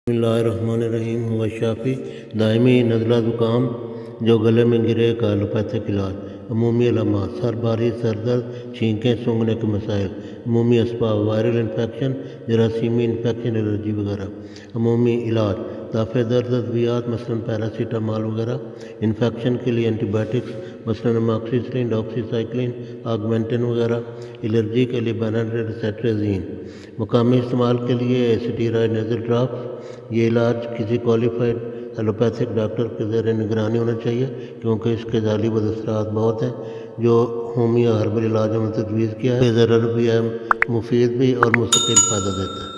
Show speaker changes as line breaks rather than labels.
बिस्मिल्लाहिर्रहमानिर्रहीम हुवा शाफ़ी दायमी नज़ला ज़ुकाम जो गले में गिरे का एलोपैथिक इलाज। अमूमी अलामात सर भारी, सर दर्द, छींकें, सूंघने के मसाइल। अमूमी असबाब वायरल इन्फेक्शन, जरासीमी इन्फेक्शन, एलर्जी वगैरह। अमूमी इलाज दाफ़े दर्द, अद्वियात मसलन पैरासीटामॉल वगैरह। इन्फेक्शन के लिए एंटीबायोटिक्स मसलन अमॉक्सिसिलिन, डॉक्सीसाइक्लिन, ऑगमेंटिन वगैरह। एलर्जी के लिए बेनाड्रिल, सेट्रेज़िन। मकामी इस्तेमाल के लिए एसिटिराइड नेज़ल ड्रॉप्स। ये इलाज किसी क्वालिफाइड एलोपैथिक डॉक्टर के ज़ेर निगरानी होना चाहिए क्योंकि इसके जाली बदअसरात बहुत हैं। जो होमियो हर्बल इलाजों में तजवीज़ किया है, ज़रूर भी है, मुफीद भी और मुस्तकिल फ़ायदा देता है।